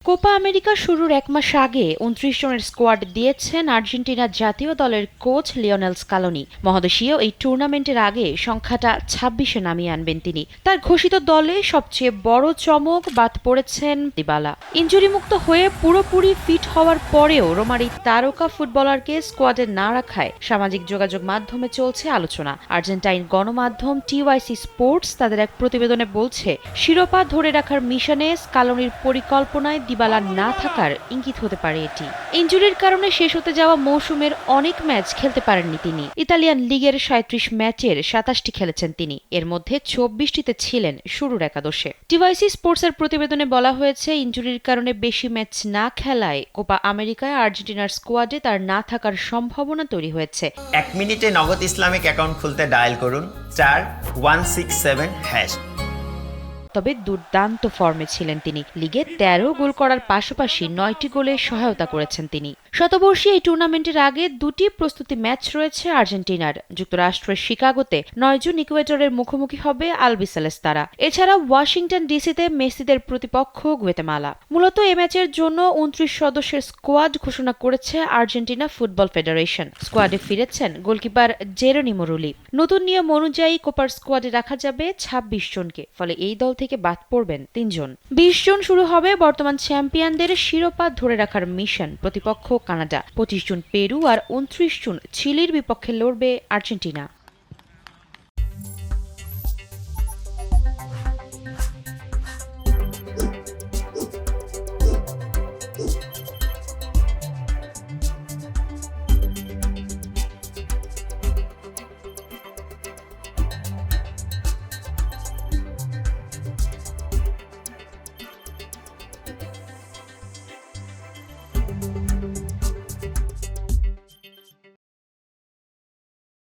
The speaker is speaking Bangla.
কোপা আমেরিকা শুরুর এক মাস আগে ২৯ জনের স্কোয়াড দিয়েছেন আর্জেন্টিনা জাতীয় দলের কোচ লিওনেল স্কালোনি। মহাদেশীয় এই টুর্নামেন্টের আগে সংখ্যাটা ২৬-এ নামিয়ে আনবেন তিনি। তার ঘোষিত দলে সবচেয়ে বড় চমক বাদ পড়েছেন দিবালা। ইনজুরিমুক্ত হয়ে পুরোপুরি ফিট হওয়ার পরেও রোমার এই তারকা ফুটবলারকে স্কোয়াডে না রাখায় সামাজিক যোগাযোগ মাধ্যমে চলছে আলোচনা। আর্জেন্টাইন গণমাধ্যম টিওয়াইসি স্পোর্টস তাদের এক প্রতিবেদনে বলছে, শিরোপা ধরে রাখার মিশনে স্কালোনির পরিকল্পনায় দিবালা না থাকার ইঙ্গিত হতে পারে এটি। ইনজুরির কারণে শেষ হতে যাওয়া মৌসুমের অনেক ম্যাচ খেলতে পারেননি তিনি। ইতালিয়ান লিগের ৩৭ ম্যাচের ২৭টি খেলেছেন তিনি, এর মধ্যে ২৪টিতে ছিলেন শুরুর একাদশে। টিওয়াইসি স্পোর্টসের প্রতিবেদনে বলা হয়েছে, ইনজুরির কারণে বেশি ম্যাচ না খেলায় কোপা আমেরিকায় আর্জেন্টিনার স্কোয়াডে তার না থাকার সম্ভাবনা তৈরি হয়েছে। ১ মিনিটে নগদ ইসলামিক অ্যাকাউন্ট খুলতে ডায়াল করুন *167#। তবে দুর্দান্ত ফর্মে ছিলেন তিনি। লিগে ১৩ গোল করার পাশাপাশি ৯টি গোলে সহায়তা করেছেন তিনি। শতবর্ষী এই টুর্নামেন্টের আগে দুটি প্রস্তুতি ম্যাচ রয়েছে আর্জেন্টিনার। যুক্তরাষ্ট্রের শিকাগোতে ৯ জুন ইকুয়েডরের মুখোমুখি হবে আলবিসেলেস্তারা। এছাড়া ওয়াশিংটন ডিসিতে মেসিদের প্রতিপক্ষ গুয়েতেমালা। মূলত এ ম্যাচের জন্য ২৯ সদস্যের স্কোয়াড ঘোষণা করেছে আর্জেন্টিনা ফুটবল ফেডারেশন। স্কোয়াডে ফিরেছেন গোলকিপার জেরোনিমো রুলি। নতুন নিয়ম অনুযায়ী কোপার স্কোয়াডে রাখা যাবে ২৬ জনকে, ফলে এই দল থেকে বাদ পড়বেন ৩ জন। ২০ জন শুরু হবে বর্তমান চ্যাম্পিয়নদের শিরোপা ধরে রাখার মিশন। প্রতিপক্ষ কানাডা। ২৫ জুন পেরু আর ২৯ জুন চিলির বিপক্ষে লড়বে আর্জেন্টিনা।